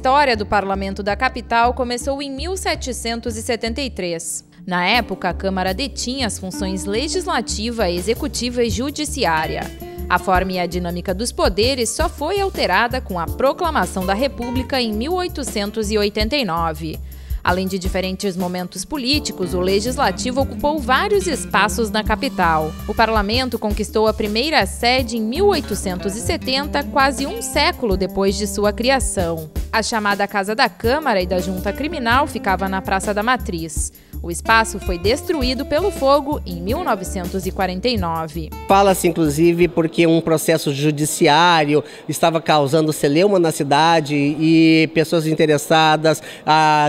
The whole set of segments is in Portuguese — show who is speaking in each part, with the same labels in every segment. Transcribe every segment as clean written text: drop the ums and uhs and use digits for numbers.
Speaker 1: história do parlamento da capital começou em 1773. Na época, a Câmara detinha as funções legislativa, executiva e judiciária. A forma e a dinâmica dos poderes só foi alterada com a proclamação da República em 1889. Além de diferentes momentos políticos, o Legislativo ocupou vários espaços na capital. O parlamento conquistou a primeira sede em 1870, quase um século depois de sua criação. A chamada Casa da Câmara e da Junta Criminal ficava na Praça da Matriz. O espaço foi destruído pelo fogo em 1949.
Speaker 2: Fala-se, inclusive, porque um processo judiciário estava causando celeuma na cidade e pessoas interessadas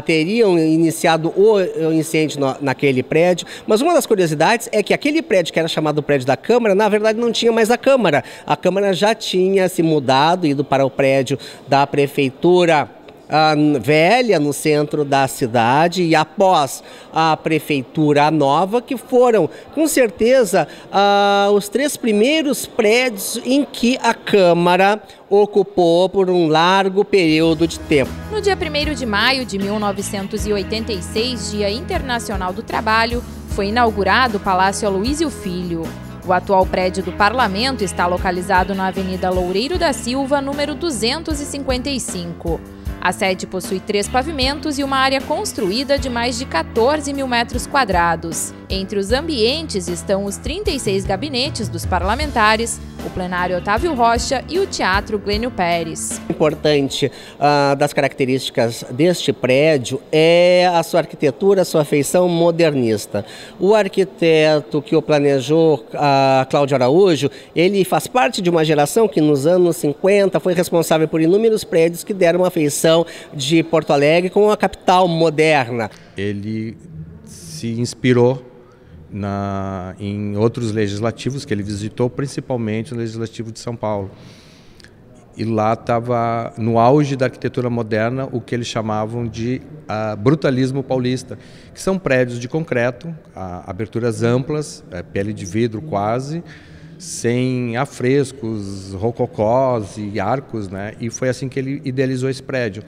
Speaker 2: teriam iniciado o incêndio naquele prédio. Mas uma das curiosidades é que aquele prédio que era chamado prédio da Câmara, na verdade não tinha mais a Câmara. A Câmara já tinha se mudado, ido para o prédio da Prefeitura velha no centro da cidade, e após a prefeitura nova, que foram com certeza os 3 primeiros prédios em que a Câmara ocupou por um largo período de tempo.
Speaker 1: No dia 1º de maio de 1986, Dia Internacional do Trabalho, foi inaugurado o Palácio Aloísio Filho. O atual prédio do parlamento está localizado na Avenida Loureiro da Silva, número 255. A sede possui 3 pavimentos e uma área construída de mais de 14 mil metros quadrados. Entre os ambientes estão os 36 gabinetes dos parlamentares, o plenário Otávio Rocha e o Teatro Glênio Pérez.
Speaker 2: Importante das características deste prédio é a sua arquitetura, a sua feição modernista. O arquiteto que o planejou, Cláudio Araújo, ele faz parte de uma geração que nos anos 50 foi responsável por inúmeros prédios que deram uma feição de Porto Alegre com a capital moderna.
Speaker 3: Ele se inspirou em outros legislativos que ele visitou, principalmente o Legislativo de São Paulo. E lá estava no auge da arquitetura moderna o que eles chamavam de brutalismo paulista, que são prédios de concreto, aberturas amplas, pele de vidro quase, sem afrescos, rococós e arcos, né? E foi assim que ele idealizou esse prédio.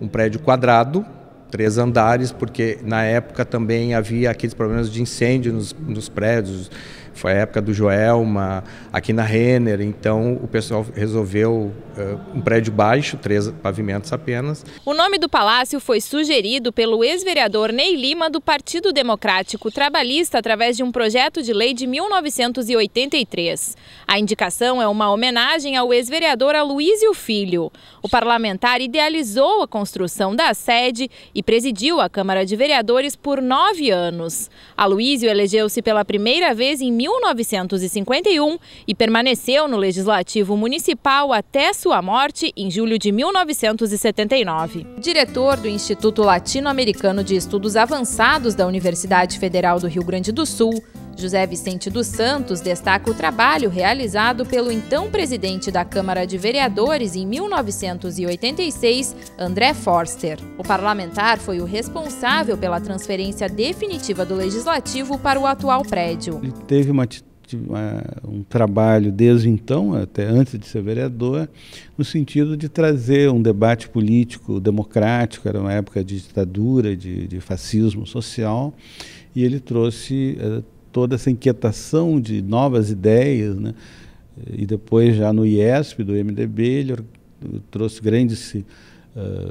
Speaker 3: Um prédio quadrado, 3 andares, porque na época também havia aqueles problemas de incêndio nos prédios. Foi a época do Joelma, aqui na Renner, então o pessoal resolveu um prédio baixo, 3 pavimentos apenas.
Speaker 1: O nome do palácio foi sugerido pelo ex-vereador Ney Lima, do Partido Democrático Trabalhista, através de um projeto de lei de 1983. A indicação é uma homenagem ao ex-vereador Aloísio Filho. O parlamentar idealizou a construção da sede e presidiu a Câmara de Vereadores por 9 anos. Aloísio elegeu-se pela primeira vez em 1951 e permaneceu no Legislativo Municipal até sua morte em julho de 1979. Diretor do Instituto Latino-Americano de Estudos Avançados da Universidade Federal do Rio Grande do Sul, José Vicente dos Santos destaca o trabalho realizado pelo então presidente da Câmara de Vereadores em 1986, André Forster. O parlamentar foi o responsável pela transferência definitiva do Legislativo para o atual prédio.
Speaker 4: Ele teve um trabalho desde então, até antes de ser vereador, no sentido de trazer um debate político democrático. Era uma época de ditadura, de fascismo social, e ele trouxe toda essa inquietação de novas ideias, né? E depois já no IESP, do MDB, ele trouxe grandes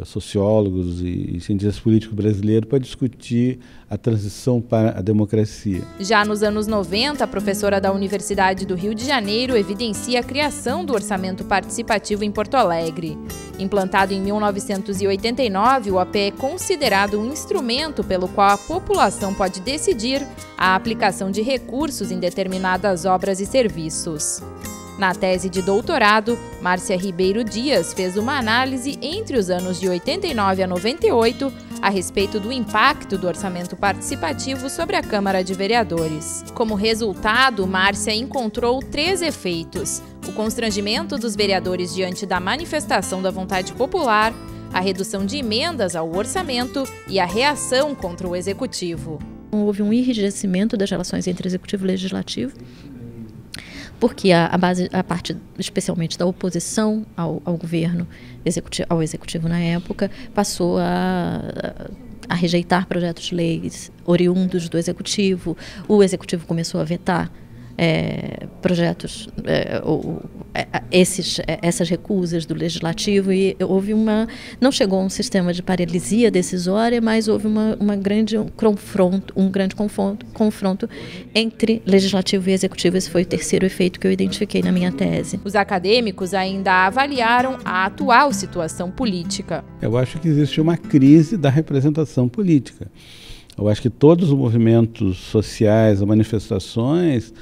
Speaker 4: sociólogos e cientistas políticos brasileiros para discutir a transição para a democracia.
Speaker 1: Já nos anos 90, a professora da Universidade do Rio de Janeiro evidencia a criação do orçamento participativo em Porto Alegre. Implantado em 1989, o AP é considerado um instrumento pelo qual a população pode decidir a aplicação de recursos em determinadas obras e serviços. Na tese de doutorado, Márcia Ribeiro Dias fez uma análise entre os anos de 89 a 98 a respeito do impacto do orçamento participativo sobre a Câmara de Vereadores. Como resultado, Márcia encontrou 3 efeitos: o constrangimento dos vereadores diante da manifestação da vontade popular, a redução de emendas ao orçamento e a reação contra o Executivo.
Speaker 5: Houve um enrijecimento das relações entre Executivo e Legislativo. porque a parte especialmente da oposição ao governo, ao executivo na época, passou a rejeitar projetos de leis oriundos do executivo. O executivo começou a vetar projetos, essas recusas do legislativo, e houve não chegou a um sistema de paralisia decisória, mas houve um grande confronto entre legislativo e executivo. Esse foi o terceiro efeito que eu identifiquei na minha tese.
Speaker 1: Os acadêmicos ainda avaliaram a atual situação política.
Speaker 4: Eu acho que existe uma crise da representação política. Eu acho que todos os movimentos sociais, as manifestações,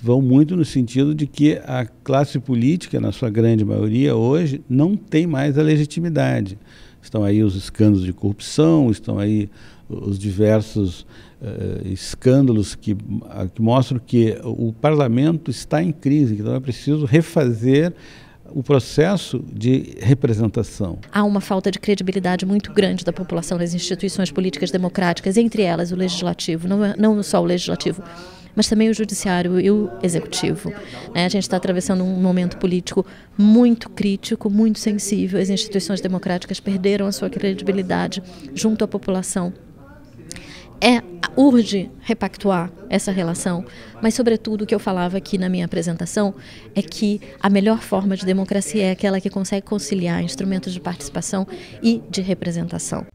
Speaker 4: vão muito no sentido de que a classe política, na sua grande maioria, hoje, não tem mais a legitimidade. Estão aí os escândalos de corrupção, estão aí os diversos escândalos que mostram que o parlamento está em crise, então é preciso refazer o processo de representação.
Speaker 5: Há uma falta de credibilidade muito grande da população nas instituições políticas democráticas, entre elas o legislativo, não só o legislativo, mas também o judiciário e o executivo. A gente está atravessando um momento político muito crítico, muito sensível. As instituições democráticas perderam a sua credibilidade junto à população. Urge repactuar essa relação, mas, sobretudo, o que eu falava aqui na minha apresentação é que a melhor forma de democracia é aquela que consegue conciliar instrumentos de participação e de representação.